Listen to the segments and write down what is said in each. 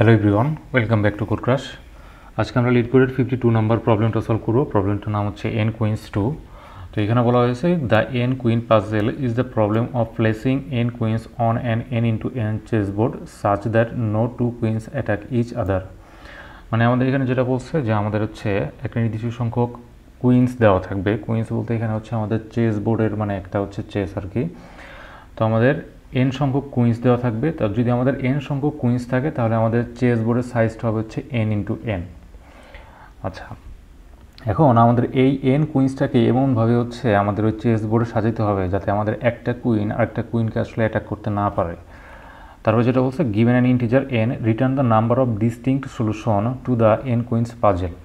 Hello everyone, welcome back to code crash. আজকে আমরা lead কোডের 52 নম্বর প্রবলেমটা সলভ করব। প্রবলেমটার নাম হচ্ছে এন কুইন্স 2। তো এখানে বলা হয়েছে the n queen puzzle is the problem of placing n queens on an n into n chess board such that no two queens attack each other. মানে আমাদের এখানে যেটা বলছে যে আমাদের হচ্ছে একটা নির্দিষ্ট সংখ্যক কুইন্স দেওয়া থাকবে। কুইন্স বলতে এখানে হচ্ছে আমাদের চেস বোর্ডের মানে একটা হচ্ছে চেস আর কি। তো আমাদের এন সংখ্যক কুইন্স দেওয়া থাকবে। তো যদি আমাদের এন সংখ্যক কুইন্স থাকে তাহলে আমাদের চেস বোর্ডের সাইজটা হবে হচ্ছে এন ইন্টু এন। আচ্ছা, এখন আমাদের এই এন কুইন্সটাকে এমনভাবে হচ্ছে আমাদের ওই চেস বোর্ডে সাজাতে হবে যাতে আমাদের একটা কুইন আর একটা কুইনকে আসলে অ্যাটাক করতে না পারে। তারপরে যেটা বলছে given an integer n return the number of distinct solution to the n queens puzzle.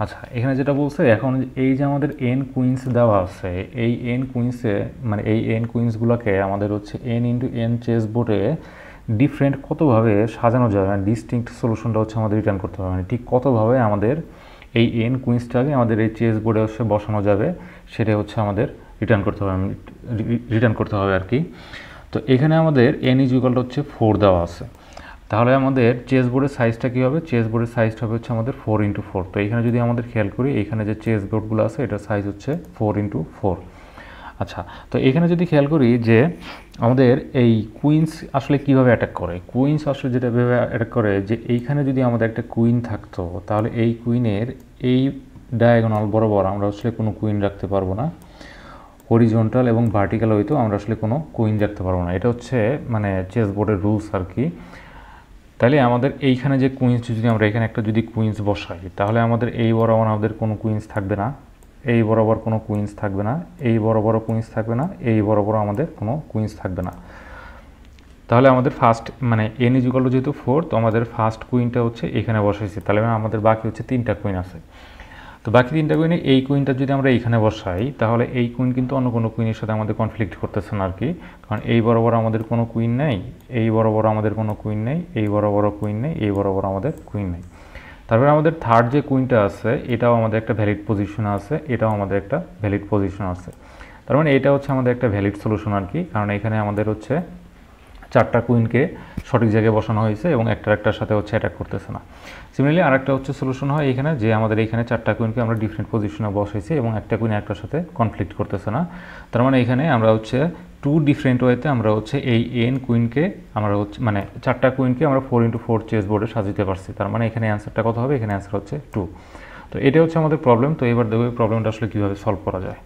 আচ্ছা, এখানে যেটা বলছে এখন এই যে আমাদের এন কুইন্স দেওয়া আছে, এই এন কুইন্সে মানে এই এন কুইন্সগুলোকে আমাদের হচ্ছে এন ইন্টু এন চেস বোর্ডে ডিফারেন্ট কতভাবে সাজানো যাবে, মানে ডিস্টিংক্ট সলিউশনটা হচ্ছে আমাদের রিটার্ন করতে হবে। মানে ঠিক কতভাবে আমাদের এই এন কুইন্সটাকে আমাদের এই চেস বোর্ডে হচ্ছে বসানো যাবে সেটা হচ্ছে আমাদের রিটার্ন করতে হবে আর কি। তো এখানে আমাদের এন ইজ ইকুয়াল হচ্ছে 4 দেওয়া আছে। তাহলে আমাদের চেস বোর্ডের সাইজটা কী হবে? চেস বোর্ডের সাইজটা হবে হচ্ছে আমাদের 4 ইন্টু 4। তো এখানে যদি আমাদের খেয়াল করি এখানে যে চেস বোর্ডগুলো আছে এটার সাইজ হচ্ছে 4 ইন্টু 4। আচ্ছা, তো এখানে যদি খেয়াল করি যে আমাদের এই কুইন্স আসলে কীভাবে অ্যাটাক করে, কুইন্স আসলে যেটা ভেবে অ্যাটাক করে যে এইখানে যদি আমাদের একটা কুইন থাকতো তাহলে এই কুইনের এই ডায়াগোনাল বরাবর আমরা আসলে কোনো কুইন রাখতে পারবো না। হরিজন্টাল এবং ভার্টিক্যাল হইতেও আমরা আসলে কোনো কুইন রাখতে পারবো না। এটা হচ্ছে মানে চেস বোর্ডের রুলস আর কি। তাহলে আমাদের এইখানে যে কুইন্স যদি আমরা এখানে একটা যদি কুইন্স বসাই তাহলে আমাদের এই বরাবর আমাদের কোনো কুইন্স থাকবে না, এই বরাবর কোনো কুইন্স থাকবে না, এই বরাবর কুইন্স থাকবে না, এই বরাবর আমাদের কোনো কুইন্স থাকবে না। তাহলে আমাদের ফার্স্ট মানে এন ইজ ইকুয়াল টু যেহেতু 4, তো আমাদের ফার্স্ট কুইনটা হচ্ছে এখানে বসাইছি। তাহলে আমাদের বাকি হচ্ছে 3টা কুইন আছে। তো বাকি 3টা কুইনে এই কুইনটা যদি আমরা এইখানে বসাই তাহলে এই কুইন কিন্তু অন্য কোনো কুইনের সাথে আমাদের কনফ্লিক্ট করতেছে না আর কি। কারণ এই বরাবর আমাদের কোনো কুইন নেই, এই বরাবর আমাদের কোনো কুইন নেই, এই বরাবর কুইন নেই, এই বরাবর আমাদের কুইন নেই। তারপরে আমাদের থার্ড যে কুইনটা আছে এটাও আমাদের একটা ভ্যালিড পজিশন আছে, এটাও আমাদের একটা ভ্যালিড পজিশন আছে। তার মানে এটা হচ্ছে আমাদের একটা ভ্যালিড সলিউশন আর কি। কারণ এখানে আমাদের হচ্ছে 4টা কুইনকে সঠিক জায়গায় বসানো হয়েছে এবং একটার সাথে হচ্ছে অ্যাটাক করতেছে না। সিমিলারলি আরেকটা হচ্ছে সলিউশন হয় এখানে যে আমাদের এখানে 4টা কুইনকে আমরা ডিফারেন্ট পজিশনে বসাইছি এবং একটা কুইন একটার সাথে কনফ্লিক্ট করতেছে না। তার মানে এখানে আমরা হচ্ছে 2 ডিফারেন্ট ওয়েতে আমরা হচ্ছে এই এন কুইনকে আমরা হচ্ছে মানে 4টা কুইনকে আমরা 4 ইন্টু 4 চেস বোর্ডে সাজাতে পারছি। তার মানে এখানে অ্যান্সারটা কত হবে? এখানে অ্যান্সার হচ্ছে 2। তো এটা হচ্ছে আমাদের প্রবলেম। তো এবার দেখব এই প্রবলেমটা আসলে কীভাবে সলভ করা যায়।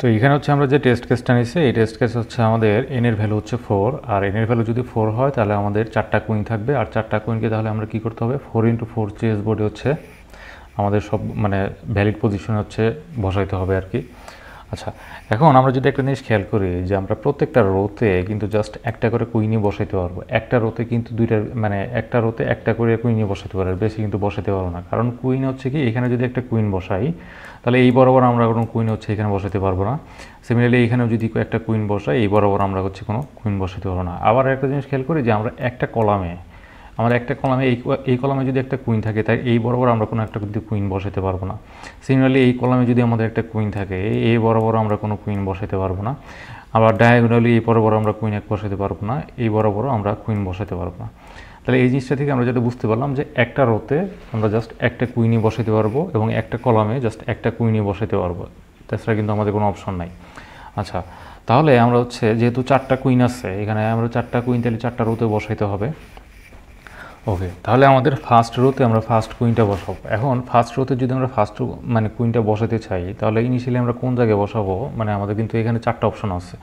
তো এখানে হচ্ছে আমরা যে টেস্ট কেসটা নিয়েছি এই টেস্ট কেস হচ্ছে আমাদের এন এর ভ্যালু হচ্ছে 4, আর এন এর ভ্যালু যদি 4 হয় তাহলে আমাদের 4টা কুইন থাকবে। আর 4টা কুইনকে তাহলে আমরা কী করতে হবে? 4 ইন্টু 4 চেস বোর্ডে হচ্ছে আমাদের সব মানে ভ্যালিড পজিশনে হচ্ছে বসাইতে হবে আর কি। আচ্ছা, এখন আমরা যদি একটা জিনিস খেয়াল করি যে আমরা প্রত্যেকটা রোতে কিন্তু জাস্ট একটা করে কুইনই বসাইতে পারবো। একটা রোতে কিন্তু একটা রোতে একটা করে কুইনই বসাতে পারবো, বেশি কিন্তু বসাতে পারবো না। কারণ কুইন হচ্ছে কি এখানে যদি একটা কুইন বসাই তাহলে এই বরাবর আমরা কোনো কুইন হচ্ছে এখানে বসাতে পারবো না। সিমিলারলি এইখানেও যদি একটা কুইন বসাই এই বরাবর আমরা হচ্ছে কোনো কুইন বসাতে পারবো না। আবার একটা জিনিস খেয়াল করি যে আমরা একটা কলামে এই কলামে যদি একটা কুইন থাকে তাই এই বরাবর আমরা কোনো একটা কিন্তু কুইন বসাতে পারবো না। সিমিলারলি এই কলামে যদি আমাদের একটা কুইন থাকে এই বরাবর আমরা কোনো কুইন বসাতে পারবো না। আবার ডায়াগোনালি এই বরাবর আমরা কুইন এক বসাতে পারবো না, এই বরাবরও আমরা কুইন বসাতে পারবো না। তাহলে এই জিনিসটা থেকে আমরা যেটা বুঝতে পারলাম যে একটা রোতে আমরা জাস্ট একটা কুইনই বসাতে পারবো এবং একটা কলামে জাস্ট একটা কুইনই বসাতে পারবো, তাছাড়া কিন্তু আমাদের কোনো অপশন নাই। আচ্ছা, তাহলে আমরা হচ্ছে যেহেতু 4টা কুইন আছে এখানে আমরা 4টা কুইন তাহলে 4টা রোতে বসাইতে হবে। ওকে, তাহলে আমাদের ফার্স্ট রোতে আমরা ফার্স্ট কুইনটা বসাবো। এখন ফার্স্ট রোতে যদি আমরা ফার্স্ট মানে কুইনটা বসাতে চাই তাহলে ইনিশিয়ালি আমরা কোন জায়গায় বসাবো? মানে আমাদের কিন্তু এখানে 4টা অপশন আছে।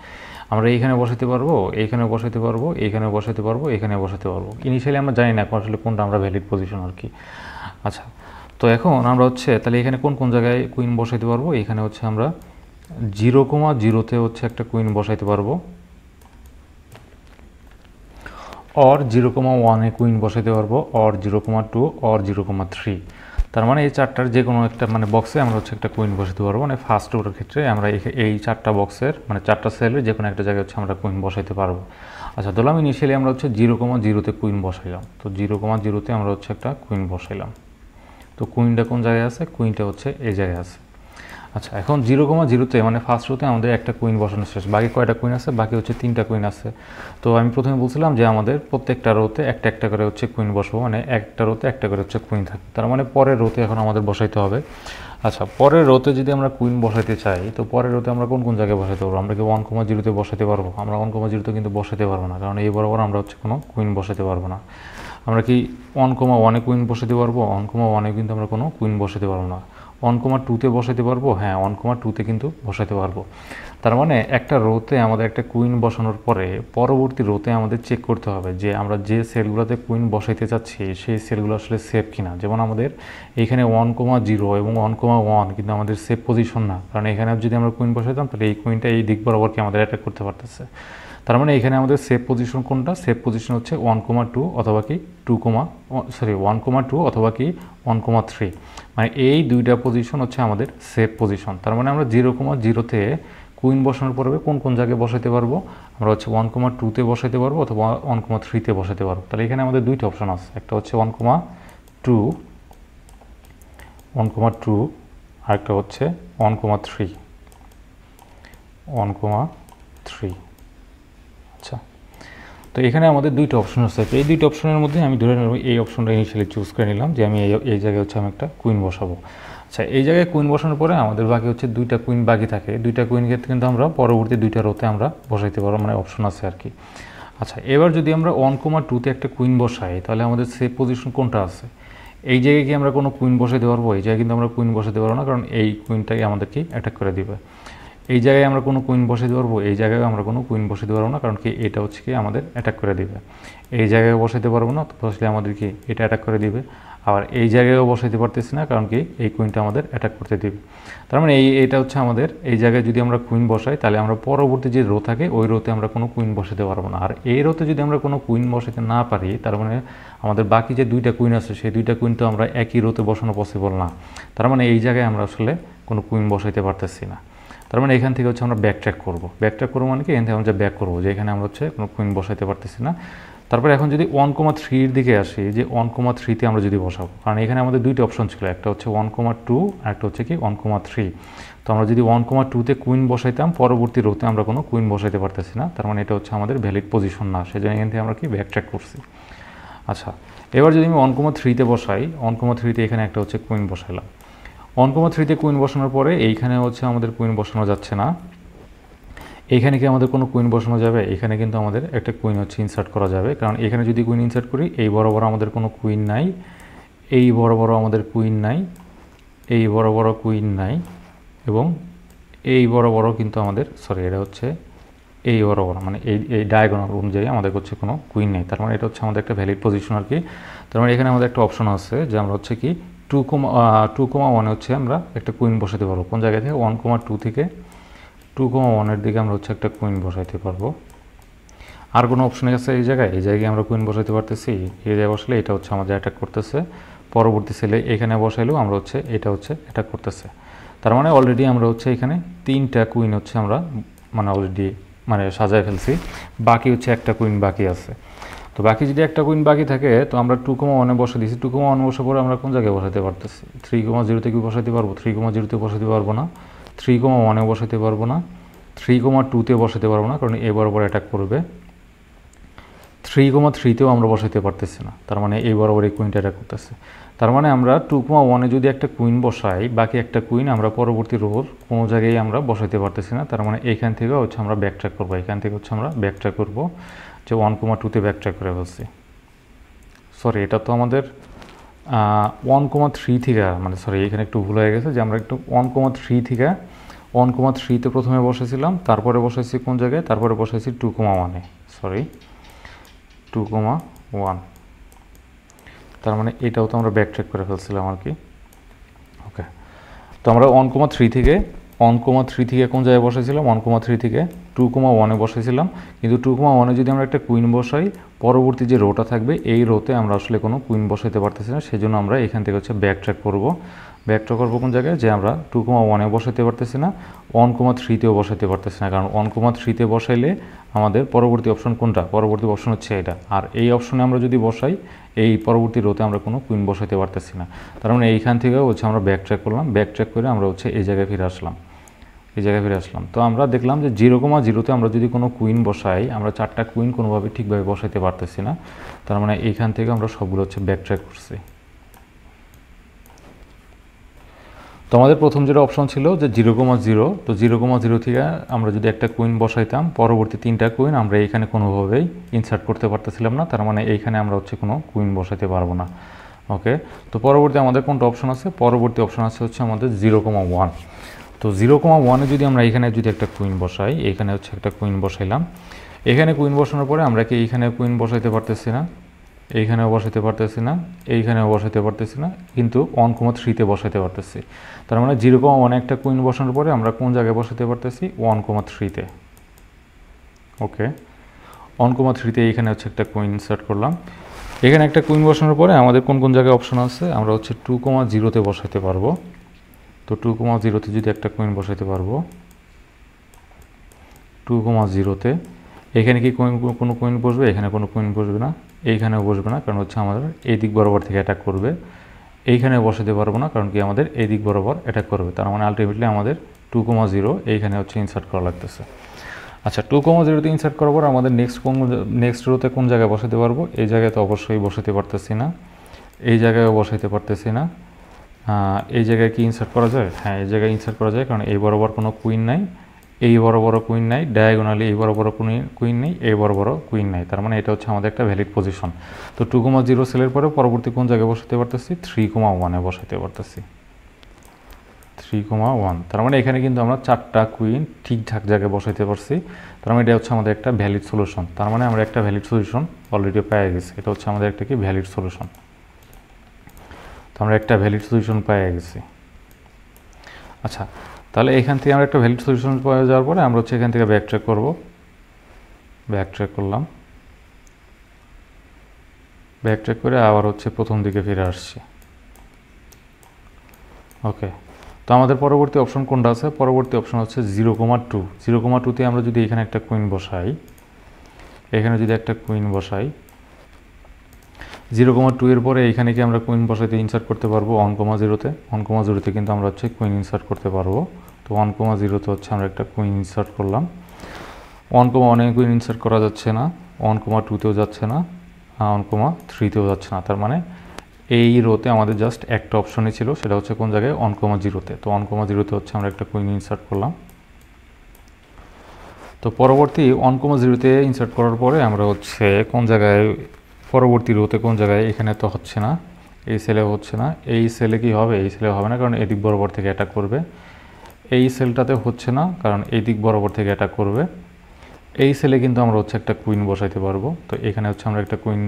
আমরা এইখানে বসাতে পারবো, এইখানে বসাতে পারবো, এইখানে বসাতে পারবো, এখানে বসাতে পারবো। ইনিশিয়ালি আমরা জানি না আসলে কোনটা আমরা ভ্যালিড পজিশন আর কি। আচ্ছা, তো এখন আমরা হচ্ছে তাহলে এখানে কোন কোন জায়গায় কুইন বসাতে পারবো? এখানে হচ্ছে আমরা 0,0তে হচ্ছে একটা কুইন বসাইতে পারবো, অর 0,1 কুইন বসাতে পারবো, অর 0,2, অর 0,3। তার মানে এই 4টার যে কোনো একটা মানে বক্সে আমরা হচ্ছে একটা কুইন বসাতে পারবো। মানে ফার্স্ট রোর ক্ষেত্রে আমরা এই 4টা বক্সের মানে 4টা সেলের যে কোনো একটা জায়গায় হচ্ছে আমরা কুইন বসাইতে পারবো। আচ্ছা, ধরলাম ইনিশিয়ালি আমরা হচ্ছে 0,0তে কুইন বসাইলাম। তো 0,0তে আমরা হচ্ছে একটা কুইন বসাইলাম। তো কুইনটা কোন জায়গায় আছে? কুইনটা হচ্ছে এই জায়গায় আছে। আচ্ছা, এখন 0,0-তে মানে ফার্স্ট রোতে আমাদের একটা কুইন বসানো শেষ। বাকি কয়টা কুইন আছে? বাকি হচ্ছে 3টা কুইন আছে। তো আমি প্রথমে বলছিলাম যে আমাদের প্রত্যেকটা রোতে একটা একটা করে হচ্ছে কুইন বসবো, মানে একটা রোতে একটা করে হচ্ছে কুইন থাকবে। তার মানে পরের রোতে এখন আমাদের বসাইতে হবে। আচ্ছা, পরের রোতে যদি আমরা কুইন বসাইতে চাই, তো পরের রোতে আমরা কোন কোন জায়গায় বসাতে পারবো? আমরা কি 1,0-তে বসাতে পারবো? আমরা 1,0-তে কিন্তু বসাতে পারবো না, কারণ এই বরাবর আমরা হচ্ছে কোনো কুইন বসাতে পারবো না। আমরা কি 1,1-এ কুইন বসাতে পারবো? 1,1-এ কিন্তু আমরা কোনো কুইন বসাতে পারবো না। 1,2-তে বসাতে পারবো? হ্যাঁ, 1,2-তে কিন্তু বসাতে পারবো। তার মানে একটা রোতে আমাদের একটা কুইন বসানোর পরে পরবর্তী রোতে আমাদের চেক করতে হবে যে আমরা যে সেলগুলোতে কুইন বসাইতে চাচ্ছি সেই সেলগুলো আসলে সেফ কিনা। যেমন আমাদের এইখানে 1,0 এবং 1,1 কিন্তু আমাদের সেফ পজিশন না, কারণ এখানে যদি আমরা কুইন বসাইতাম তাহলে এই কুইনটা এই দিক বরাবর কি আমাদের অ্যাটাক করতে পারতেছে। তার মানে এখানে আমাদের সেফ পজিশন কোনটা? সেফ পজিশন হচ্ছে 1,2 অথবা কি 1,2 অথবা কি 1,3, মানে এই দুইটা পজিশন হচ্ছে আমাদের সেফ পজিশন। তার মানে আমরা 0,0-তে কুইন বসানোর পরে কোন কোন জায়গায় বসাতে পারবো? আমরা হচ্ছে 1,2-তে বসাতে পারবো অথবা 1,3-তে বসাতে পারবো। তাহলে এখানে আমাদের দুইটা অপশন আছে, একটা হচ্ছে 1,2 আর একটা হচ্ছে 1,3। আচ্ছা, তো এখানে আমাদের দুইটা অপশন আছে। তো এই দুইটা অপশনের মধ্যে আমি ধরে নেব এই অপশনটা ইনিশিয়ালি চুজ করে নিলাম যে আমি এই জায়গায় হচ্ছে আমি একটা কুইন বসাবো। আচ্ছা, এই জায়গায় কুইন বসানোর পরে আমাদের বাকি হচ্ছে দুইটা কুইন বাকি থাকে। দুইটা কুইন ক্ষেত্রে কিন্তু আমরা পরবর্তী দুইটা রোতে আমরা বসাইতে পারবো, মানে অপশন আছে আর কি। আচ্ছা, এবার যদি আমরা 1,2-তে একটা কুইন বসাই তাহলে আমাদের সেফ পজিশন কোনটা আছে? এই জায়গায় কি আমরা কোনো কুইন বসাতে পারবো? এই জায়গায় কিন্তু আমরা কুইন বসাতে পারবো না, কারণ এই কুইনটাই আমাদেরকে অ্যাটাক করে দিবে। এই জায়গায় আমরা কোনো কুইন বসাতে পারবো? এই জায়গায় আমরা কোনো কুইন বসাতে পারবো না, কারণ কি এটা হচ্ছে কি আমাদের অ্যাটাক করে দিবে। এই জায়গায় বসাতে পারবো না, তো বসলে আমাদের কি এটা অ্যাটাক করে দিবে। আবার এই জায়গায়ও বসাতে পারতেছি না, কারণ কি এই কুইনটা আমাদের অ্যাটাক করতে দিবে। তার মানে এটা হচ্ছে আমাদের এই জায়গায় যদি আমরা কুইন বসাই তাহলে আমরা পরবর্তী যে রো থাকে ওই রোতে আমরা কোনো কুইন বসাতে পারবো না। আর এই রোতে যদি আমরা কোনো কুইন বসাতে না পারি তার মানে আমাদের বাকি যে দুইটা কুইন আছে সেই দুইটা কুইন তো আমরা একই রোতে বসানো পসিবল না। তার মানে এই জায়গায় আমরা আসলে কোনো কুইন বসাইতে পারতেছি না। তার মানে এখান থেকে হচ্ছে আমরা ব্যাক ট্র্যাক করবো মানে কি এখান থেকে আমরা ব্যাক করবো যে এখানে আমরা হচ্ছে কোনো কুইন বসাইতে পারতেছি না। তারপরে এখন যদি 1,3-এর দিকে আসি, যে 1,3-তে আমরা যদি বসাবো, কারণ এখানে আমাদের দুইটা অপশন ছিল, একটা হচ্ছে 1,2 আর একটা হচ্ছে কি 1,3। তো আমরা যদি 1,2-তে কুইন বসাইতাম পরবর্তী রোতে আমরা কোনো কুইন বসাইতে পারতেছি না, তার মানে এটা হচ্ছে আমাদের ভ্যালিড পজিশন না, সেজন্য এখান থেকে আমরা কি ব্যাক ট্র্যাক করছি। আচ্ছা, এবার যদি আমি 1,3-তে বসাই, 1,3-তে এখানে একটা হচ্ছে কুইন বসাইলাম। 1,3-তে কুইন বসানোর পরে এইখানে হচ্ছে আমাদের কুইন বসানো যাচ্ছে না। এইখানে কি আমাদের কোনো কুইন বসানো যাবে? এখানে কিন্তু আমাদের একটা কুইন হচ্ছে ইনসার্ট করা যাবে, কারণ এখানে যদি কুইন ইনসার্ট করি এই বড় বড় আমাদের কোনো কুইন নাই, এই বড় বড় আমাদের কুইন নাই, এই বড় বড় কুইন নাই, এবং এই বড় বড় কিন্তু আমাদের এটা হচ্ছে এই বড় বড় মানে এই ডায়াগোনাল অনুযায়ী আমাদের হচ্ছে কোনো কুইন নেই। তার মানে এটা হচ্ছে আমাদের একটা ভ্যালিড পজিশন আর কি। তার মানে এখানে আমাদের একটা অপশন আছে যে আমরা হচ্ছে কি 2,1 হচ্ছে আমরা একটা কুইন বসাতে পারবো। কোন জায়গা থেকে? 1,2 থেকে 2,1-এর দিকে আমরা হচ্ছে একটা কুইন বসাইতে পারবো। আর কোনো অপশন আছে এই জায়গায়? এই জায়গায় আমরা কুইন বসাইতে পারতেছি। এই জায়গায় বসলে এটা হচ্ছে আমাদের অ্যাটাক করতেছে, পরবর্তী সেলে এখানে বসাইলেও আমরা হচ্ছে এটা হচ্ছে অ্যাটাক করতেছে। তার মানে অলরেডি আমরা হচ্ছে এখানে 3টা কুইন হচ্ছে আমরা অলরেডি সাজায় ফেলছি, বাকি হচ্ছে একটা কুইন বাকি আছে। তো বাকি যদি একটা কুইন বাকি থাকে তো আমরা 2,1-এ বসে দিয়েছি। 2,1 বসে পরে আমরা কোন জায়গায় বসাতে পারতেছি? 3,0-তে কি বসাতে পারবো? 3,0-তে বসাতে পারবো না, 3,1-এ বসাতে পারবো না, 3,2-তে বসাতে পারবো না, কারণ এ বরাবর অ্যাটাক করবে। 3,3-তেও আমরা বসাতে পারতেছি না, তার মানে এই বরাবর এই কুইনটা অ্যাটাক করতেছে। তার মানে আমরা 2,1-এ যদি একটা কুইন বসাই, বাকি একটা কুইন আমরা পরবর্তী রোর কোনো জায়গায় আমরা বসাতে পারতেছি না। তার মানে এইখান থেকে হচ্ছে আমরা ব্যাক ট্র্যাক করবো, এখান থেকে হচ্ছে আমরা ব্যাক ট্র্যাক করবো, যে 1,2-তে ব্যাক ট্র্যাক করে ফেলছি। এটা তো আমাদের 1,3 থেকে এখানে একটু ভুল হয়ে গেছে, যে আমরা একটু 1,3 থেকে 1,3-তে প্রথমে বসেছিলাম, তারপরে বসাইছি কোন জায়গায়? তারপরে বসাইছি 2,1-এ, 2,1। তার মানে এটাও তো আমরা ব্যাক ট্র্যাক করে ফেলছিলাম আর কি। ওকে, তো আমরা 1,3 থেকে কোন জায়গায় বসেছিলাম? 1,3 থেকে 2,1-এ বসেছিলাম, কিন্তু 2,1-এ যদি আমরা একটা কুইন বসাই পরবর্তী যে রোটা থাকবে এই রোতে আমরা আসলে কোনো কুইন বসাইতে পারতেছি না, সেজন্য আমরা এখান থেকে হচ্ছে ব্যাক ট্র্যাক করবো। কোন জায়গায়? যে আমরা 2,1-এ বসাইতে পারতেছি না, 1,3তেও বসাইতে পারতেছি না, কারণ 1,3তে বসাইলে আমাদের পরবর্তী অপশন কোনটা? পরবর্তী অপশন হচ্ছে এটা। আর এই অপশনে আমরা যদি বসাই, এই পরবর্তী রোতে আমরা কোনো কুইন বসাইতে পারতেছি না। তার মানে এইখান থেকে হচ্ছে আমরা ব্যাক ট্র্যাক করলাম, ব্যাক ট্র্যাক করে আমরা হচ্ছে এই জায়গায় ফিরে আসলাম, এই জায়গায় ফিরে আসলাম। তো আমরা দেখলাম যে 0,0তে আমরা যদি কোনো কুইন বসাই, আমরা 4টা কুইন কোনোভাবে ঠিকভাবে বসাইতে পারতেছি না। তার মানে এইখান থেকে আমরা সবগুলো হচ্ছে ব্যাক ট্র্যাক করছি। তো আমাদের প্রথম যেটা অপশন ছিল যে 0,0, তো 0,0 থেকে আমরা যদি একটা কুইন বসাইতাম, পরবর্তী 3টা কুইন আমরা এইখানে কোনোভাবেই ইনসার্ট করতে পারতেছিলাম না। তার মানে এইখানে আমরা হচ্ছে কোনো কুইন বসাইতে পারবো না। ওকে, তো পরবর্তী আমাদের কোনটা অপশন আছে? পরবর্তী অপশন আছে হচ্ছে আমাদের 0,1। তো 0,1-এ যদি আমরা এখানে যদি একটা কুইন বসাই, এইখানে হচ্ছে একটা কুইন বসাইলাম। এখানে কুইন বসানোর পরে আমরা কি এইখানে কুইন বসাইতে পারতেছি না, এইখানেও বসাইতে পারতেছি না, এইখানেও বসাইতে পারতেছি না, কিন্তু 1,3তে বসাইতে পারতেছি। তার মানে 0,1-এ একটা কুইন বসানোর পরে আমরা কোন জায়গায় বসাতে পারতেছি? 1,3তে। ওকে, 1,3তে এইখানে হচ্ছে একটা কুইন ইনসার্ট করলাম। এখানে একটা কুইন বসানোর পরে আমাদের কোন কোন জায়গায় অপশন আছে? আমরা হচ্ছে 2,0তে বসাইতে পারবো। তো 2,0তে যদি একটা কুইন বসাইতে পারবো, 2,0তে এখানে কি কোনো কুইন বসবে? এখানে কোনো কুইন বসবে না, এইখানেও বসবে না, কারণ হচ্ছে আমাদের এই দিক বরাবর থেকে অ্যাটাক করবে। এইখানে বসাতে পারবো না, কারণ কি আমাদের এই দিক বরাবর অ্যাটাক করবে। তার মানে আলটিমেটলি আমাদের 2,0 এইখানে হচ্ছে ইনসার্ট করা লাগতেছে। আচ্ছা, 2,0তে ইনসার্ট করার পর আমাদের নেক্সট রোতে কোন জায়গায় বসাতে পারবো? এই জায়গায় তো অবশ্যই বসাতে পারতেছি না, এই জায়গায়ও বসাইতে পারতেছি না। এই জায়গায় কি ইনসার্ট করা যায়? হ্যাঁ, এই জায়গায় ইনসার্ট করা যায়, কারণ এই বরাবর কোনো কুইন নাই, এই বড় বড় কুইন নাই, ডায়াগোনালি এই বড় বড় কুইন নেই, এই বড় বড় কুইন নাই। তার মানে এটা হচ্ছে আমাদের একটা ভ্যালিড পজিশন। তো 2,0 সেলের পরে পরবর্তী কোন জায়গায় বসাতে পারতেছি? 3,1-এ বসাতে পারতেছি, 3,1। তার মানে এখানে কিন্তু আমরা 4টা কুইন ঠিকঠাক জায়গায় বসাইতে পারছি। তার মানে এটা হচ্ছে আমাদের একটা ভ্যালিড সলিউশন। তার মানে আমরা একটা ভ্যালিড সলিউশন অলরেডি পেয়ে গেছি। এটা হচ্ছে আমাদের একটা কি ভ্যালিড সলিউশন। তো আমরা একটা ভ্যালিড সলিউশন পেয়ে গেছি। আচ্ছা, তাহলে এখান থেকে আমরা একটা ভ্যালিড সলিউশন পাওয়া যাওয়ার পরে আমরা হচ্ছে এখান থেকে ব্যাক ট্র্যাক করবো, ব্যাক ট্র্যাক করলাম, ব্যাক ট্র্যাক করে আবার হচ্ছে প্রথম দিকে ফিরে আসছি। ওকে, তো আমাদের পরবর্তী অপশন কোনটা আছে? পরবর্তী অপশন হচ্ছে 0,2। 0,2-তে আমরা যদি এখানে একটা কুইন বসাই, এখানে যদি একটা কুইন বসাই, 0,2 এর পরে এইখানে কি আমরা কুইন বসাইতে ইনসার্ট করতে পারবো? 1,0-তে। 1,0-তে কিন্তু আমরা হচ্ছে কুইন ইনসার্ট করতে পারবো। তো 1,0-তে হচ্ছে আমরা একটা কুইন ইনসার্ট করলাম। 1,1-এ কুইন ইনসার্ট করা যাচ্ছে না, 1,2-তেও যাচ্ছে না, 1,3-তেও যাচ্ছে না। তার মানে এই রোতে আমাদের জাস্ট একটা অপশনই ছিল, সেটা হচ্ছে কোন জায়গায়? 1,0-তে। তো 1,0-তে হচ্ছে আমরা একটা কুইন ইনসার্ট করলাম। তো পরবর্তী 1,0-তে ইনসার্ট করার পরে আমরা হচ্ছে কোন জায়গায়, পরবর্তী রোতে কোন জায়গায়? এখানে তো হচ্ছে না, এই সেলে হচ্ছে না, এই সেলে কি হবে? এই সেলে হবে না, কারণ এদিক বরাবর থেকে অ্যাটাক করবে। এই সেলটাতে হচ্ছে না, কারণ এই দিক বরাবর থেকে অ্যাটাক করবে। এই সেলে কিন্তু আমরা হচ্ছে একটা কুইন বসাইতে পারবো। তো এখানে হচ্ছে আমরা একটা কুইন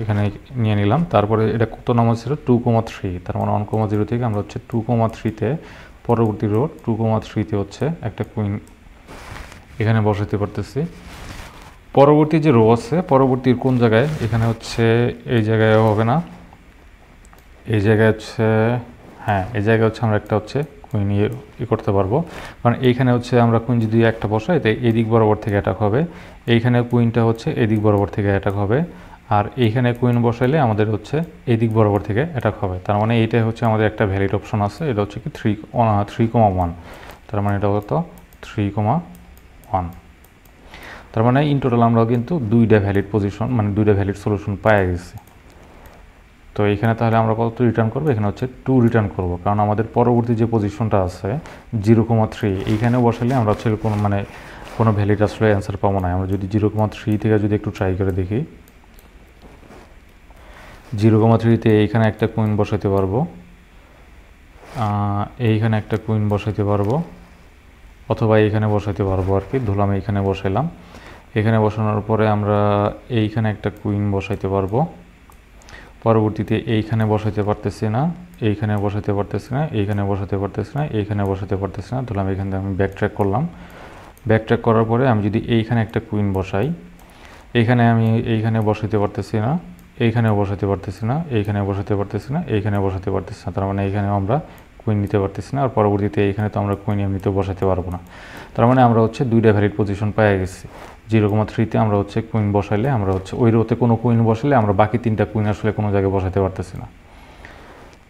এখানে নিয়ে নিলাম। তারপরে এটা কত নাম্বার ছিল? 2,3। তার মানে 1,0 থেকে আমরা হচ্ছে 2,3-তে পরবর্তী রো 2,3-তে হচ্ছে একটা কুইন এখানে বসাইতে পারতেছি। পরবর্তী যে রো আছে, পরবর্তীর কোন জায়গায়? এখানে হচ্ছে এই জায়গায় হবে না, এই জায়গায় হচ্ছে, হ্যাঁ এই জায়গায় হচ্ছে আমরা একটা হচ্ছে কুইন করতে পারবো, কারণ এইখানে হচ্ছে আমরা কুইন যদি একটা বসাই তাই এদিক বরাবর থেকে অ্যাটাক হবে, এইখানে কুইনটা হচ্ছে এদিক বরাবর থেকে অ্যাটাক হবে, আর এইখানে কুইন বসাইলে আমাদের হচ্ছে এদিক বরাবর থেকে অ্যাটাক হবে। তার মানে এইটাই হচ্ছে আমাদের একটা ভ্যালিড অপশন আছে, এটা হচ্ছে কি 3,1। তার মানে এটা কত? 3,1। তার মানে ইন টোটাল আমরা কিন্তু 2টা ভ্যালিড পজিশন, মানে 2টা ভ্যালিড সলিউশন পেয়ে গেছি। তো এখানে তাহলে আমরা কত রিটার্ন করবো? এখানে হচ্ছে 2 রিটার্ন করবো, কারণ আমাদের পরবর্তী যে পজিশনটা আছে 0,3, এইখানে বসালে আমরা হচ্ছে কোনো ভ্যালিড আসলে অ্যান্সার পাবো না। আমরা যদি 0,3 থেকে যদি একটু ট্রাই করে দেখি, 0,3-তে এইখানে একটা কুইন বসাইতে পারবো, এইখানে একটা কুইন বসাইতে পারবো, অথবা এইখানে বসাইতে পারবো আর কি। ধরলাম এইখানে বসাইলাম, এখানে বসানোর পরে আমরা এইখানে একটা কুইন বসাইতে পারবো। পরবর্তীতে এইখানে বসাইতে পারতেছি না, এইখানে বসাইতে পারতেছি না, এইখানে বসাতে পারতেছি না, এইখানে বসাতে পারতেছি না। ধরলাম এখান থেকে আমি ব্যাক ট্র্যাক করলাম, ব্যাক ট্র্যাক করার পরে আমি যদি এইখানে একটা কুইন বসাই, এইখানে বসাইতে পারতেছি না, এইখানেও বসাতে পারতেছি না, এইখানে বসাতে পারতেছি না, এইখানে বসাতে পারতেছি না। তার মানে এইখানেও আমরা কুইন নিতে পারতেছি না, আর পরবর্তীতে এইখানে তো আমরা কুইন এমনিতেও বসাতে পারবো না। তার মানে আমরা হচ্ছে দুইটা ভ্যালিড পজিশন পেয়ে গেছি। 0,3-তে আমরা হচ্ছে কুইন বসাইলে আমরা হচ্ছে ওই রোতে কোনো কুইন বসালে আমরা বাকি 3টা কুইন আসলে কোনো জায়গায় বসাতে পারতেছি না।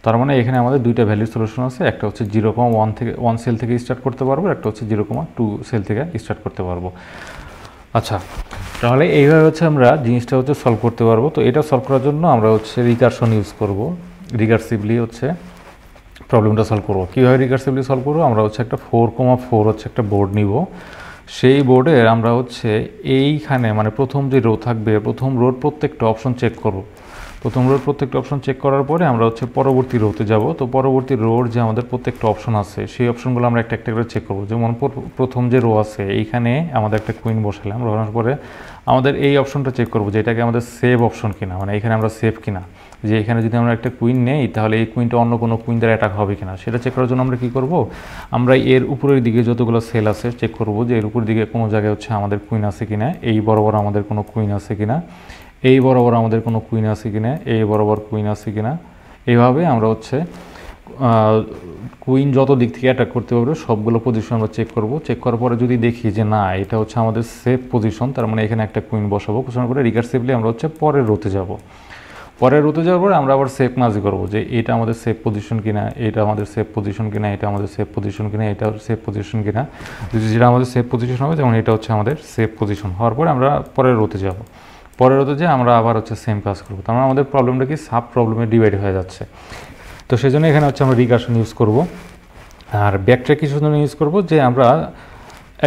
তার মানে এখানে আমাদের দুইটা ভ্যালিড সলিউশন আছে, একটা হচ্ছে 0,1 সেল থেকে স্টার্ট করতে পারবো, একটা হচ্ছে 0,2 সেল থেকে স্টার্ট করতে পারবো। আচ্ছা, তাহলে এইভাবে হচ্ছে আমরা জিনিসটা হচ্ছে সলভ করতে পারবো। তো এটা সলভ করার জন্য আমরা হচ্ছে রিকারশন ইউজ করব, রিকারসিভলি হচ্ছে প্রবলেমটা সলভ করবো। কীভাবে রিকারসিভলি সলভ করবো, আমরা হচ্ছে একটা 4,4 হচ্ছে একটা বোর্ড নিব। সেই বোর্ডে আমরা হচ্ছে এইখানে মানে প্রথম যে রো থাকবে, প্রথম রোর প্রত্যেকটা অপশন চেক করব। প্রথম রোর প্রত্যেকটা অপশন চেক করার পরে আমরা হচ্ছে পরবর্তী রোতে যাব। তো পরবর্তী রোর যে আমাদের প্রত্যেকটা অপশন আছে সেই অপশনগুলো আমরা একটা একটা করে চেক করবো। যেমন প্রথম যে রো আছে এইখানে আমাদের একটা কুইন বসালাম, বসানোর পরে আমাদের এই অপশনটা চেক করবো যে এটাকে আমাদের সেভ অপশন কিনা, মানে এখানে আমরা সেভ কিনা, যে এখানে যদি আমরা একটা কুইন নেই তাহলে এই কুইনটা অন্য কোনো কুইন দ্বারা অ্যাটাক হবে কিনা সেটা চেক করার জন্য আমরা কী করব, আমরা এর উপরের দিকে যতগুলো সেল আছে চেক করব যে এর উপর দিকে কোনো জায়গায় হচ্ছে আমাদের কুইন আছে কিনা, এই বরাবর আমাদের কোনো কুইন আছে কিনা, এই বরাবর আমাদের কোনো কুইন আছে কিনা, এই বরাবর কুইন আছে কিনা। এইভাবে আমরা হচ্ছে কুইন যত দিক থেকে অ্যাটাক করতে পারবে সবগুলো পজিশন আমরা চেক করব। চেক করার পরে যদি দেখি যে না এটা হচ্ছে আমাদের সেফ পজিশন, তার মানে এখানে একটা কুইন বসাবো। বসানোর পরে রিকারসিভলি আমরা হচ্ছে পরের রোতে যাব। পরের রোতে যাওয়ার পরে আমরা আবার সেফ মাজি করবো যে এটা আমাদের সেফ পজিশন কিনা, এটা আমাদের সেফ পজিশন কিনা, এটা আমাদের সেফ পজিশন কিনা, এটা সেফ পজিশন কিনা। যদি যেটা আমাদের সেফ পজিশন হবে যেমন এটা হচ্ছে আমাদের সেফ পজিশন হওয়ার পরে আমরা পরের রোতে যাব। পরের রোতে যে আমরা আবার হচ্ছে সেম কাজ করবো। তার মানে আমাদের প্রবলেমটা কি সাব প্রবলেমে ডিভাইড হয়ে যাচ্ছে। তো সেই জন্য এখানে হচ্ছে আমরা রিকারশন ইউজ করব। আর ব্যাকট্র্যাক কিছু জন্য ইউজ করব যে আমরা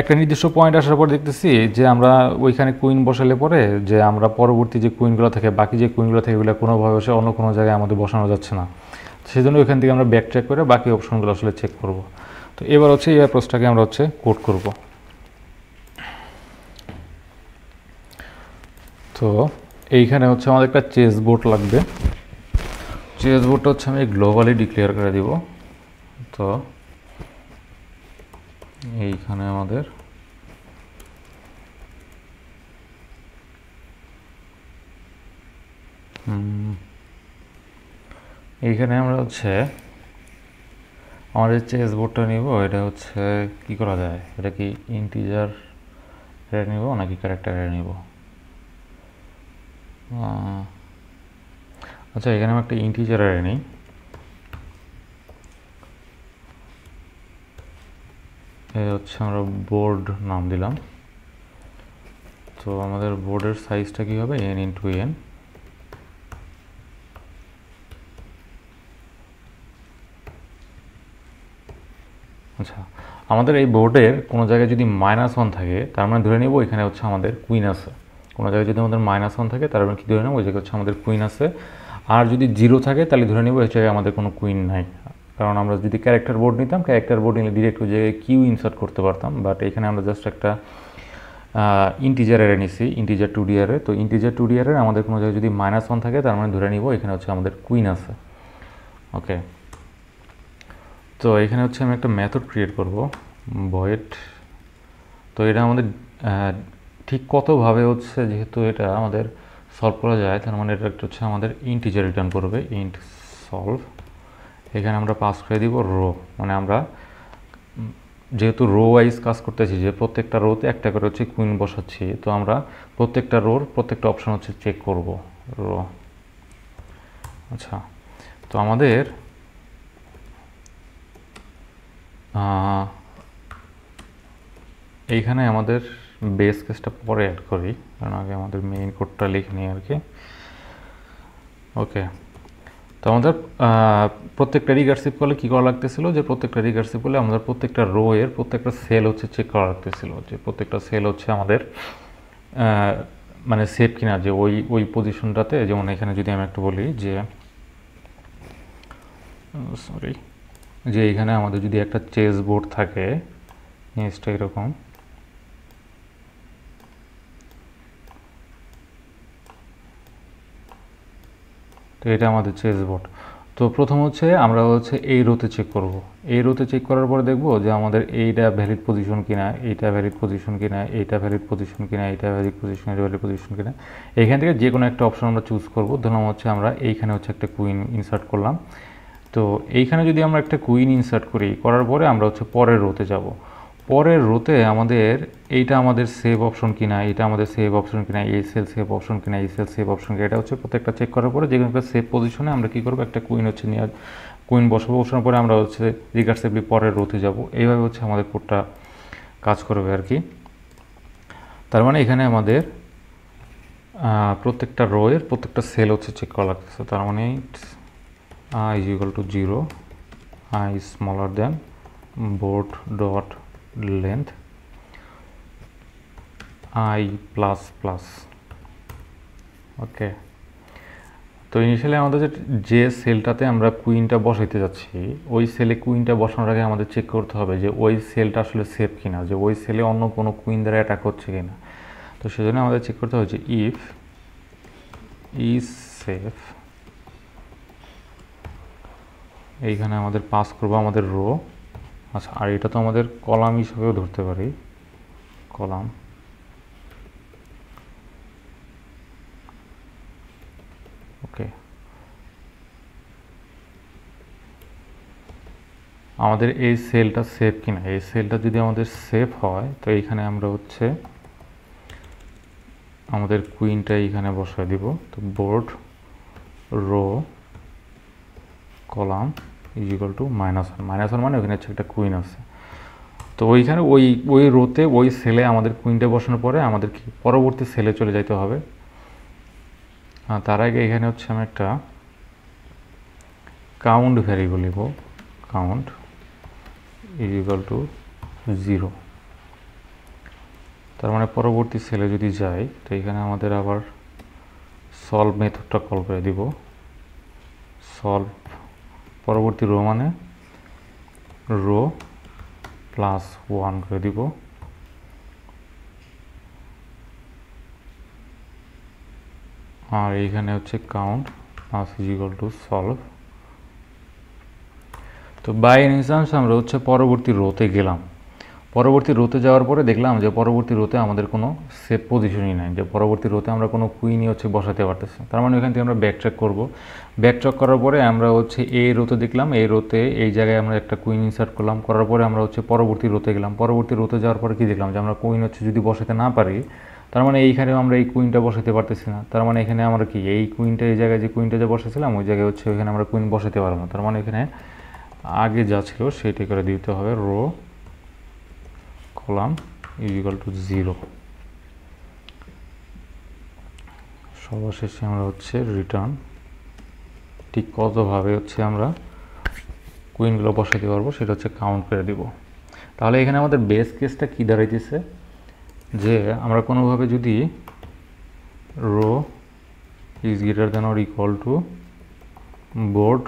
একটা নির্দিষ্ট পয়েন্ট আসার পর দেখতেছি যে আমরা ওইখানে কুইন বসালে পরে যে আমরা পরবর্তী যে কুইনগুলো থাকে, বাকি যে কুইনগুলো থাকে এগুলো কোনোভাবে বসে অন্য কোনো জায়গায় আমাদের বসানো যাচ্ছে না। সেই জন্য ওইখান থেকে আমরা ব্যাক ট্র্যাক করে বাকি অপশনগুলো আসলে চেক করব। তো এবার হচ্ছে এই অ্যাপ্রোচটাকে আমরা হচ্ছে কোড করব। তো এইখানে হচ্ছে আমাদের একটা চেস বোর্ড লাগবে। চেস বোর্ডটা হচ্ছে আমি গ্লোবালি ডিক্লেয়ার করে দিব। তো এইখানে আমাদের এইখানে আমরা হচ্ছে আমাদের চেস বোর্ডটা নিব। এটা হচ্ছে কি করা যায়, এটা কি ইন্টিজার অ্যারে নিব নাকি ক্যারেক্টার অ্যারে নিব? আচ্ছা, এখানে আমি একটা ইন্টিজার অ্যারে নিই। এই হচ্ছে আমরা বোর্ড নাম দিলাম। তো আমাদের বোর্ডের সাইজটা কি হবে, n × n। আচ্ছা, আমাদের এই বোর্ডের কোনো জায়গায় যদি -1 থাকে তার মানে ধরে নিব এখানে হচ্ছে আমাদের কুইন আছে। কোনো জায়গায় যদি আমাদের -1 থাকে তার মানে কি ধরে নেব ওই জায়গায় হচ্ছে আমাদের কুইন আছে। আর যদি 0 থাকে তাহলে ধরে নেব এই জায়গায় আমাদের কোনো কুইন নাই। কারণ আমরা যদি ক্যারেক্টার বোর্ড নিতাম, ক্যারেক্টার বোর্ড নিলে ডিরেক্ট ওই জায়গায় কিউ ইনসার্ট করতে পারতাম। বাট এখানে আমরা জাস্ট একটা ইন্টিজার অ্যারে নিছি, ইন্টিজার 2D অ্যারে। তো ইন্টিজার 2D অ্যারে আমাদের কোনো জায়গায় যদি -1 থাকে তার মানে ধরে নিব এখানে হচ্ছে আমাদের কুইন আছে। ওকে, তো এখানে হচ্ছে আমি একটা মেথড ক্রিয়েট করব, ভয়েড। তো এটা আমাদের ঠিক কতভাবে হচ্ছে, যেহেতু এটা আমাদের সলভ করা যায় তার মানে এটা একটা হচ্ছে আমাদের ইন্টিজার রিটার্ন করবে, ইন্ট সলভ। এখানে আমরা পাস করে দিব রো, মানে আমরা যেহেতু রো ওয়াইজ কাজ করতেছি যে প্রত্যেকটা রোতে একটা করে হচ্ছে কুইন বসাচ্ছি, তো আমরা প্রত্যেকটা রোর প্রত্যেকটা অপশন হচ্ছে চেক করব রো। আচ্ছা, তো আমাদের এইখানে আমাদের বেস কেসটা পরে অ্যাড করি, কারণ আগে আমাদের মেইন কোডটা লিখে নিই আর কি। ওকে, তো আমাদের প্রত্যেকটা রিকারসিভ করলে কী করা লাগতেছিল, যে প্রত্যেকটা রিকারসিভ করলে আমাদের প্রত্যেকটা রো এর প্রত্যেকটা সেল হচ্ছে চেক করা লাগতেছিল, যে প্রত্যেকটা সেল হচ্ছে আমাদের মানে সেভ কিনা, যে ওই পজিশনটাতে। যেমন এখানে যদি আমি একটু বলি যে যে এখানে আমাদের যদি একটা চেস বোর্ড থাকে জিনিসটা এরকম, তো এটা আমাদের চেস বোর্ড। তো প্রথম হচ্ছে আমরা হচ্ছে এই রোতে চেক করব। এই রোতে চেক করার পরে দেখব যে আমাদের এইটা ভ্যালিড পজিশন কিনা, এইটা ভ্যালিড পজিশন কিনা, এইটা ভ্যালিড পজিশন কিনা, এইটা ভ্যালিড পজিশন, এটা ভ্যালিড পজিশন কিনা। এইখান থেকে যে কোনো একটা অপশন আমরা চুজ করব। ধরলাম হচ্ছে আমরা এইখানে হচ্ছে একটা কুইন ইনসার্ট করলাম। তো এইখানে যদি আমরা একটা কুইন ইনসার্ট করি, করার পরে আমরা হচ্ছে পরের রোতে যাব। পরের রোতে আমাদের এইটা আমাদের সেভ অপশন কিনা, এটা আমাদের সেভ অপশন কিনা, এই সেল সেভ অপশন কিনা, এই সেল সেভ অপশন কিনা, এটা হচ্ছে প্রত্যেকটা চেক করার পরে যে কোনো একটা সেভ পজিশনে আমরা কী করবো, একটা কুইন হচ্ছে নিয়ে কুইন বসাবো। বসানোর পরে আমরা হচ্ছে রিকার্সিভলি পরের রোতে যাব। এইভাবে হচ্ছে আমাদের কোডটা কাজ করবে আর কি। তার মানে এখানে আমাদের প্রত্যেকটা রোয়ের প্রত্যেকটা সেল হচ্ছে চেক করা লাগতেছে। তার মানে i is equal to 0, I is smaller than board dot length I plus plus. ওকে, তো ইনিশিয়ালি আমাদের যে সেলটাতে আমরা কুইনটা বসাইতে যাচ্ছি, ওই সেলে কুইনটা বসানোর আগে আমাদের চেক করতে হবে যে ওই সেলটা আসলে সেফ কিনা, যে ওই সেলে অন্য কোনো কুইন দ্বারা অ্যাটাক হচ্ছে কিনা। তো সেজন্য আমাদের চেক করতে হবে যে ইফ ইজ সেফ, এইখানে আমাদের পাস করবো আমাদের রো। আচ্ছা, আর এটা তো আমাদের কলাম হিসেবেও ধরতে পারি, কলাম। ওকে, আমাদের এই সেলটা সেফ কিনা, এই সেলটা যদি আমাদের সেফ হয় তো এইখানে আমরা হচ্ছে আমাদের কুইনটা এইখানে বসায় দিব। তো board row column is equal two -1, -1 মানে ওখানে হচ্ছে একটা কুইন আছে। তো ওইখানে ওই রোতে ওই সেলে আমাদের কুইনটা বসানোর পরে আমাদের কি পরবর্তী সেলে চলে যাইতে হবে। তার আগে এখানে হচ্ছে আমি একটা কাউন্ট ভ্যারিয়েবল নিব, কাউন্ট ইজ ইকুয়াল টু 0। তার মানে পরবর্তী সেলে যদি যাই তো এখানে আমাদের আবার সলভ মেথডটা কল করে দিব। সলভ পরবর্তী রো মানে রো +1 করে দিব। আর এইখানে হচ্ছে count plus is equal to solve. তো বাই ইনস্ট্যান্স আমরা হচ্ছে পরবর্তী রোতে গেলাম। পরবর্তী রোতে যাওয়ার পরে দেখলাম যে পরবর্তী রোতে আমাদের কোনো সেফ পজিশনই নাই, যে পরবর্তী রোতে আমরা কোনো কুইনই হচ্ছে বসাতে পারতেছি। তার মানে ওইখান থেকে আমরা ব্যাকট্র্যাক করব। ব্যাকট্র্যাক করার পরে আমরা হচ্ছে এই রোতে দেখলাম, এই রোতে এই জায়গায় আমরা একটা কুইন ইনসার্ট করলাম, করার পরে আমরা হচ্ছে পরবর্তী রোতে গেলাম। পরবর্তী রোতে যাওয়ার পরে কি দেখলাম যে আমরা কুইন হচ্ছে যদি বসাতে না পারি, তার মানে এইখানেও আমরা এই কুইনটা বসাতে পারতেছি না। তার মানে এখানে আমরা কি এই কুইনটা, এই জায়গায় যে কুইনটা যে বসেছিলাম ওই জায়গায় হচ্ছে ওইখানে আমরা কুইন বসাতে পারবো না। তার মানে এখানে আগে যা ছিল সেইটাই করে দিতে হবে, rho column is equal two 0। সর্বশেষে আমরা হচ্ছে রিটার্ন ঠিক কতভাবে হচ্ছে আমরা কুইনগুলো বসাতে পারবো সেটা হচ্ছে কাউন্ট করে দিব। তাহলে এখানে আমাদের বেস কেসটা কী দাঁড়াইতেছে, যে আমরা কোনোভাবে যদি row is greater than or equal to board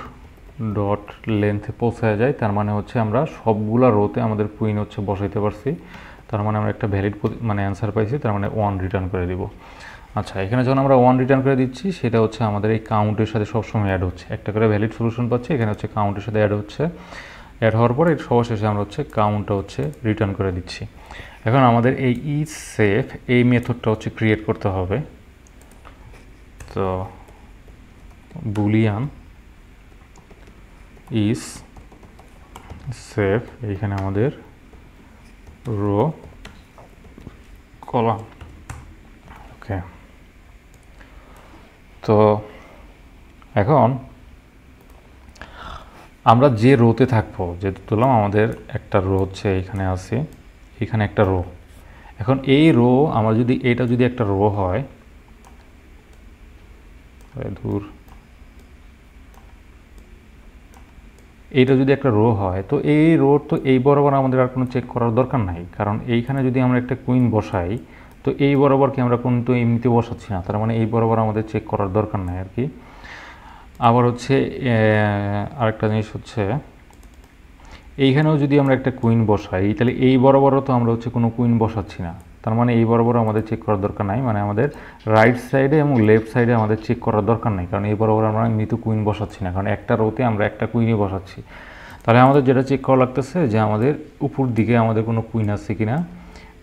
dot লেন্থে পৌঁছায় যায়, তার মানে হচ্ছে আমরা সবগুলা রোতে আমাদের কুইন হচ্ছে বসাইতে পারছি। তার মানে আমরা একটা ভ্যালিড মানে অ্যান্সার পাইছি, তার মানে 1 রিটার্ন করে দিব। আচ্ছা, এখানে যখন আমরা 1 রিটার্ন করে দিচ্ছি সেটা হচ্ছে আমাদের এই কাউন্টের সাথে সবসময় অ্যাড হচ্ছে, একটা করে ভ্যালিড সলিউশন পাচ্ছি, এখানে হচ্ছে কাউন্টের সাথে অ্যাড হচ্ছে। অ্যাড হওয়ার পরে সবশেষে আমরা হচ্ছে কাউন্টটা হচ্ছে রিটার্ন করে দিচ্ছি। এখন আমাদের এই ইজ সেফ এই মেথডটা হচ্ছে ক্রিয়েট করতে হবে। তো বুলিয়ান ইজ সেফ, এইখানে আমাদের রো কলাম। ওকে, তো এখন আমরা যে রোতে থাকবো, যেহেতু ধরলাম আমাদের একটা রো হচ্ছে এখানে আছে, এখানে একটা রো। এখন এই রো আমরা যদি এটা যদি একটা রো হয়, দূর এইটা যদি একটা রো হয় তো এই রো তো এই বরাবর আমাদের আর কোনো চেক করার দরকার নাই, কারণ এইখানে যদি আমরা একটা কুইন বসাই তো এই বরাবর কি আমরা কিন্তু এমনিতে বসাচ্ছি না, তার মানে এই বরাবর আমাদের চেক করার দরকার নাই আর কি। আবার হচ্ছে আরেকটা জিনিস হচ্ছে এইখানেও যদি আমরা একটা কুইন বসাই তাহলে এই বরাবরও তো আমরা হচ্ছে কোনো কুইন বসাচ্ছি না, তার মানে এই বরাবর আমাদের চেক করার দরকার নাই, মানে আমাদের রাইট সাইডে এবং লেফট সাইডে আমাদের চেক করার দরকার নাই, কারণ এই বরাবর আমরা এমনিতে কুইন বসাচ্ছি না, কারণ একটা রোতে আমরা একটা কুইনই বসাচ্ছি। তাহলে আমাদের যেটা চেক করা লাগতেছে যে আমাদের উপর দিকে আমাদের কোনো কুইন আছে কিনা,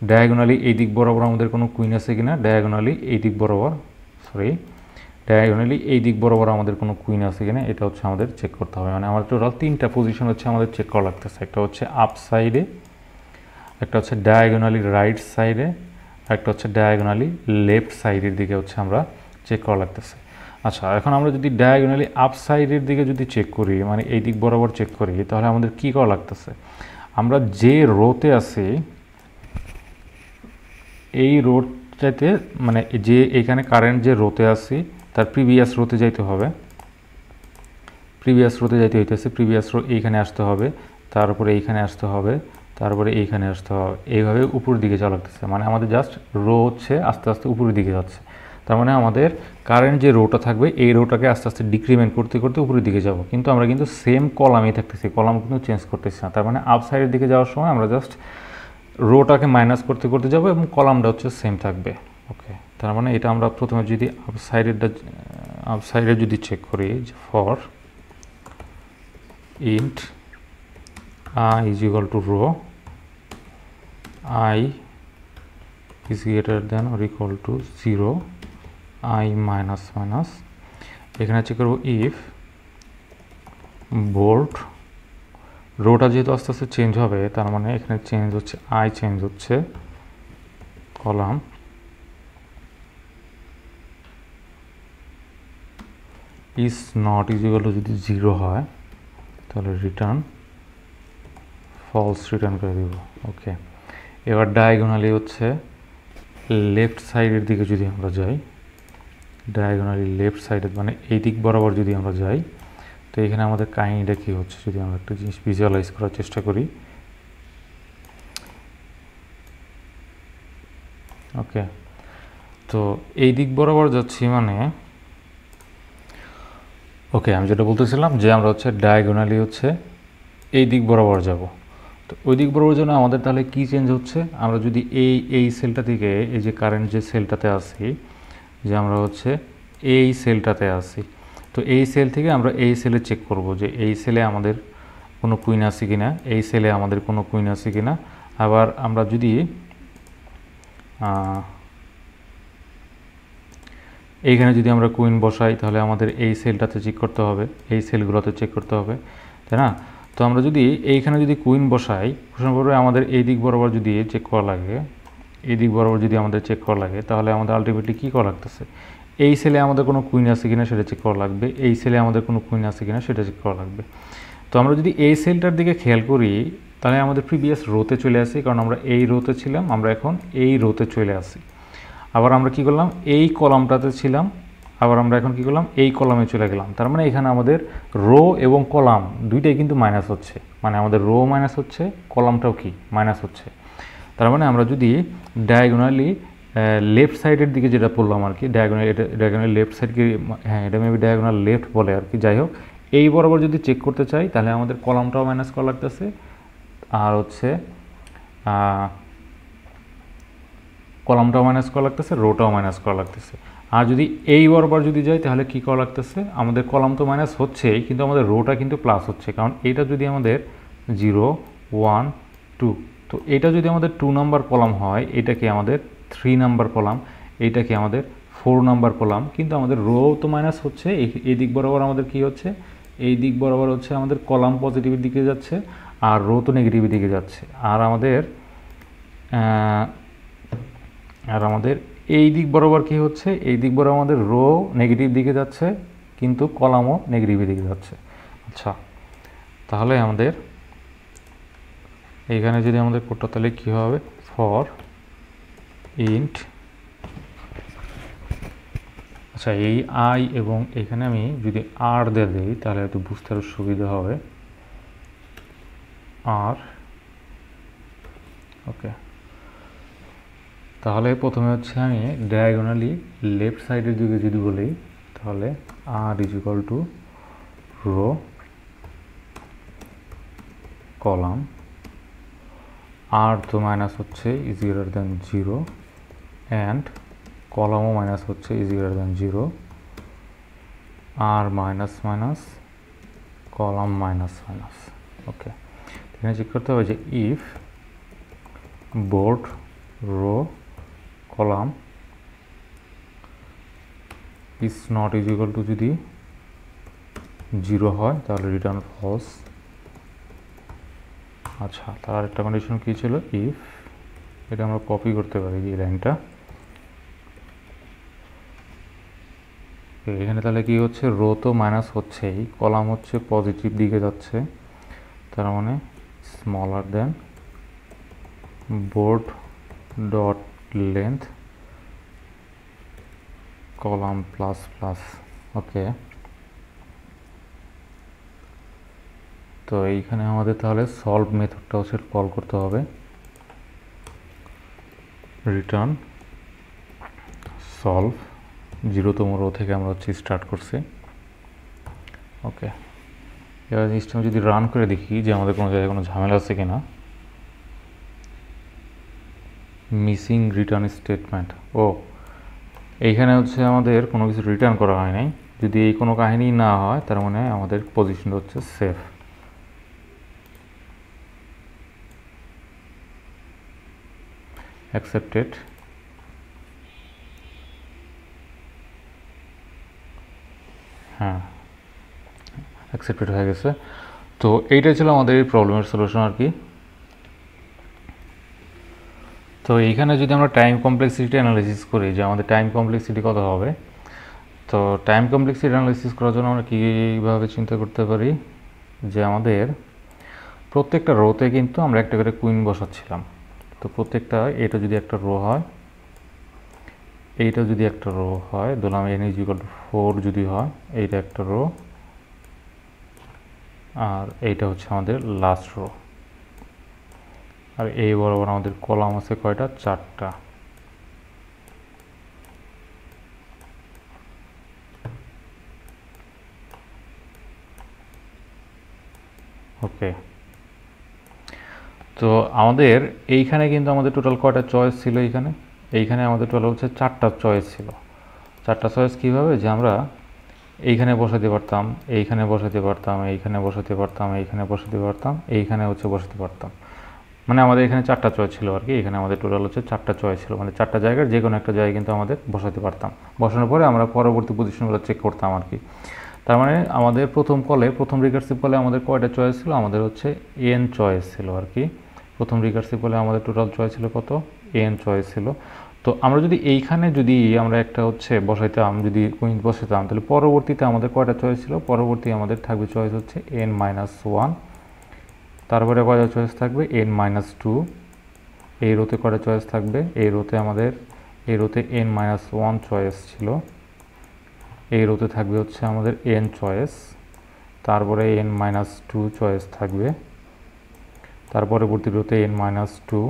ডায়াগোনালি এই দিক বরাবর আমাদের কোনো কুইন আছে কিনা, ডায়াগোনালি এই দিক বরাবর ডায়াগোনালি এই দিক বরাবর আমাদের কোনো কুইন আছে কিনা এটা হচ্ছে আমাদের চেক করতে হবে। মানে আমার টোটাল 3টা পজিশন হচ্ছে আমাদের চেক করা লাগতেছে। একটা হচ্ছে আপ সাইডে, একটা হচ্ছে ডায়াগোনালি রাইট সাইডে, একটা হচ্ছে ডায়াগোনালি লেফট সাইডের দিকে হচ্ছে আমরা চেক করা লাগতেছে। আচ্ছা, এখন আমরা যদি ডায়াগোনালি আপ সাইডের দিকে যদি চেক করি, মানে এই দিক বরাবর চেক করি, তাহলে আমাদের কী করা লাগতেছে? আমরা যে রোতে আছি এই রোটাতে, মানে যে এখানে কারেন্ট যে রোতে আছি তার প্রিভিয়াস রোতে যাইতে হবে, প্রিভিয়াস রোতে যাইতে হইতেছে, প্রিভিয়াস রো এইখানে আসতে হবে, তারপরে এইখানে আসতে হবে, তারপরে এইখানে আসতে হবে, এইভাবে উপরের দিকে যাওয়া লাগতেছে। মানে আমাদের জাস্ট রো হচ্ছে আস্তে আস্তে উপরের দিকে যাচ্ছে। তার মানে আমাদের কারেন্ট যে রোটা থাকবে এই রোটাকে আস্তে আস্তে ডিক্রিমেন্ট করতে করতে উপরের দিকে যাব, কিন্তু আমরা কিন্তু সেম কলামেই থাকতেছি, কলাম কিন্তু চেঞ্জ করতেছি না। তার মানে আপ সাইডের দিকে যাওয়ার সময় আমরা জাস্ট রোটাকে মাইনাস করতে করতে যাব এবং কলামটা হচ্ছে সেম থাকবে। ওকে, তার মানে এটা আমরা প্রথমে যদি আপ সাইডে যদি চেক করি, for int I is equal to rho, I is greater than or equal to 0, I minus minus, এখানে চেক করবো if bolt রোটা যেহেতু আস্তে আস্তে চেঞ্জ হবে, তার মানে এখানে চেঞ্জ হচ্ছে I চেঞ্জ হচ্ছে, column is not is equal to যদি 0 হয় তাহলে রিটার্ন ফলস রিটার্ন করে দিব। ওকে, এবার ডায়াগোনালি হচ্ছে লেফট সাইডের দিকে যদি আমরা যাই, ডায়াগোনালি লেফট সাইডে মানে এই দিক বরাবর যদি আমরা যাই, তো এখানে আমাদের কাহিনীটা কী হচ্ছে যদি আমরা একটা জিনিস ভিজুয়ালাইজ করার চেষ্টা করি। ওকে, তো এই দিক বরাবর যাচ্ছি মানে, ওকে আমি যেটা বলতেছিলাম যে আমরা হচ্ছে ডায়াগোনালি হচ্ছে এই দিক বরাবর যাব। তো ওই দিক বরাবর জন্য আমাদের তাহলে কি চেঞ্জ হচ্ছে? আমরা যদি এই সেলটা থেকে, এই যে কারেন্ট যে সেলটাতে আসি, যে আমরা হচ্ছে এই সেলটাতে আসি, তো এই সেল থেকে আমরা এই সেলে চেক করব যে এই সেলে আমাদের কোনো কুইন আছে কিনা, এই সেলে আমাদের কোনো কুইন আছে কিনা। আবার আমরা যদি এইখানে যদি আমরা কুইন বসাই তাহলে আমাদের এই সেলটাতে চেক করতে হবে, এই সেলগুলোতে চেক করতে হবে, তাই না? তো আমরা যদি এইখানে যদি কুইন বসাই, প্রশ্ন করবে আমাদের এই দিক বরাবর যদি চেক করা লাগে, এই দিক বরাবর যদি আমাদের চেক করা লাগে, তাহলে আমাদের আলটিমেটলি কী করা লাগতেছে? এই সেলে আমাদের কোনো কুইন আছে কিনা সেটা চেক করা লাগবে, এই সেলে আমাদের কোনো কুইন আছে কিনা সেটা চেক করা লাগবে। তো আমরা যদি এই সেলটার দিকে খেয়াল করি তাহলে আমাদের প্রিভিয়াস রোতে চলে আসি, কারণ আমরা এই রোতে ছিলাম, আমরা এখন এই রোতে চলে আসি। আবার আমরা কি করলাম, এই কলামটাতে ছিলাম, আবার আমরা এখন কি করলাম, এই কলামে চলে গেলাম। তার মানে এখানে আমাদের রো এবং কলাম দুইটাই কিন্তু মাইনাস হচ্ছে, মানে আমাদের রো মাইনাস হচ্ছে, কলামটাও কি মাইনাস হচ্ছে। তার মানে আমরা যদি ডায়াগোনালি লেফট সাইডের দিকে যেটা পড়লাম আর কি, ডায়াগোনালি লেফট সাইডকে, হ্যাঁ এটা মেবি ডায়াগোনাল লেফট বলে আর কি, যাই হোক এই বরাবর যদি চেক করতে চাই তাহলে আমাদের কলামটাও মাইনাস করা লাগতেছে, আর হচ্ছে কলামটাও মাইনাস করা লাগতেছে, রোটাও মাইনাস করা লাগতেছে। আর যদি এই বরাবর যদি যাই তাহলে কী করা লাগতেছে, আমাদের কলাম তো মাইনাস হচ্ছেই, কিন্তু আমাদের রোটা কিন্তু প্লাস হচ্ছে, কারণ এইটা যদি আমাদের 0 1 2, তো এটা যদি আমাদের 2 নাম্বার কলাম হয়, এটা কি আমাদের 3 নাম্বার কলাম, এইটা কি আমাদের 4 নাম্বার কলাম, কিন্তু আমাদের রো তো মাইনাস হচ্ছে, এই দিক বরাবর আমাদের কি হচ্ছে, এই দিক বরাবর হচ্ছে আমাদের কলাম পজিটিভের দিকে যাচ্ছে আর রো তো নেগেটিভের দিকে যাচ্ছে। আর আমাদের এই দিক বরাবর কি হচ্ছে, এই দিক বরাবর আমাদের রো নেগেটিভ দিকে যাচ্ছে কিন্তু কলামও নেগেটিভের দিকে যাচ্ছে। আচ্ছা, তাহলে আমাদের এইখানে যদি আমাদের কোডটা তাহলে কী হবে, ফর ইন্ট, আচ্ছা এই আই এবং এখানে আমি যদি আর দিয়ে দিই তাহলে একটু বুঝতে আরও সুবিধা হবে, আর ওকে। তাহলে প্রথমে হচ্ছে আমি ডায়াগোনালি লেফট সাইডের দিকে যদি বলি তাহলে আর is equal to row column, আর তো মাইনাস হচ্ছে ইজ গ্রেটার দ্যান 0 অ্যান্ড কলামও মাইনাস হচ্ছে ইজ গ্রেটার দ্যান 0, আর minus minus column minus minus. Okay, এখানে চেক করতে হবে যে if board row column is not is equal to যদি 0 হয় তাহলে রিটার্ন ফলস। আচ্ছা, তার একটা কন্ডিশন কী ছিল, ইফ, এটা আমরা কপি করতে পারি এই লাইনটা। এখানে তাহলে কি হচ্ছে, রো তো মাইনাস হচ্ছেই, কলাম হচ্ছে পজিটিভ দিকে যাচ্ছে, তার মানে smaller than board dot length column plus plus. Okay, তো এইখানে আমাদের তাহলে সলভ মেথডটা হচ্ছে কল করতে হবে, রিটার্ন সলভ, 0তম রো থেকে আমরা হচ্ছে স্টার্ট করছি। ওকে, এবার জিনিসটা যদি রান করে দেখি যে আমাদের কোনো জায়গায় কোনো ঝামেলা আছে কিনা। মিসিং রিটার্ন স্টেটমেন্ট, ও এইখানে হচ্ছে আমাদের কোনো কিছু রিটার্ন করা হয় নাই। যদি এই কোনো কাহিনী না হয় তার মানে আমাদের পজিশনটা হচ্ছে সেফ। অ্যাকসেপ্টেড, হ্যাঁ অ্যাকসেপ্টেড হয়ে গেছে। তো এইটাই ছিল আমাদের এই প্রবলেমের সলিউশন আর কি। তো এইখানে যদি আমরা টাইম কমপ্লেক্সিটি অ্যানালাইসিস করি যে আমাদের টাইম কমপ্লেক্সিটি কত হবে, তো টাইম কমপ্লেক্সিটি অ্যানালাইসিস করার জন্য আমরা কীভাবে চিন্তা করতে পারি যে আমাদের প্রত্যেকটা রোতে কিন্তু আমরা একটা করে কুইন বসাচ্ছিলাম। তো প্রত্যেকটা, এটা যদি একটা রো হয়, এইটা যদি একটা রো হয়, ধরলাম n = 4 যদি হয়, এইটা একটা রো, আর এইটা হচ্ছে আমাদের লাস্ট রো। আর এই বরাবর আমাদের কলাম আছে কয়টা, 4টা। ওকে, তো আমাদের এইখানে কিন্তু আমাদের টোটাল কয়টা চয়েস ছিল, এইখানে আমাদের টোটাল হচ্ছে 4টা চয়েস ছিল। 4টা চয়েস কীভাবে, যে আমরা এইখানে বসাতে পারতাম, এইখানে বসাতে পারতাম, এইখানে বসাতে পারতাম, এইখানে বসাতে পারতাম, এইখানে হচ্ছে বসাতে পারতাম। মানে আমাদের এখানে 4টা চয়েস ছিল আর কি। এখানে আমাদের টোটাল হচ্ছে 4টা চয়েস ছিল, মানে 4টা জায়গার যে কোনো একটা জায়গায় কিন্তু আমাদের বসাতে পারতাম। বসানোর পরে আমরা পরবর্তী পজিশনগুলো চেক করতাম আর কি। তার মানে আমাদের প্রথম রিকার্সিভ কলে আমাদের কয়টা চয়েস ছিল, আমাদের হচ্ছে n চয়েস ছিল আর কি। প্রথম রিকার্সিভ কলে আমাদের টোটাল চয়েস ছিল কত, n চয়েস ছিল। তো আমরা যদি এইখানে যদি আমরা একটা হচ্ছে বসাইতাম, যদি কুইন বসাইতাম, তাহলে পরবর্তীতে আমাদের কয়টা চয়েস ছিল, পরবর্তী আমাদের থাকবে চয়েস হচ্ছে n-1, তারপরে কয়টা চয়েস থাকবে n-2, এই রোতে কয়টা চয়েস থাকবে, এই রোতে n-1 চয়েস ছিল, এই রোতে থাকবে হচ্ছে আমাদের n চয়েস, তারপরে n-2 চয়েস থাকবে, তার পরবর্তী রোতে n-2।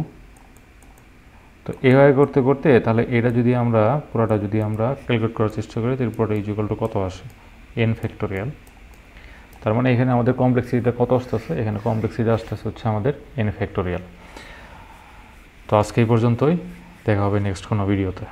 তো এইভাবে করতে করতে তাহলে এটা যদি আমরা পুরোটা যদি আমরা ক্যালকুলেট করার চেষ্টা করি, তাহলে পুরোটা ইকুয়াল টু কত আসে, n ফ্যাক্টোরিয়াল। তার মানে এখানে আমাদের কমপ্লেক্সিটিটা কত আসতেছে, এখানে কমপ্লেক্সিটি আসতেছে হচ্ছে আমাদের n ফ্যাক্টোরিয়াল। তো আজকে এই পর্যন্তই, দেখা হবে নেক্সট কোনো ভিডিওতে।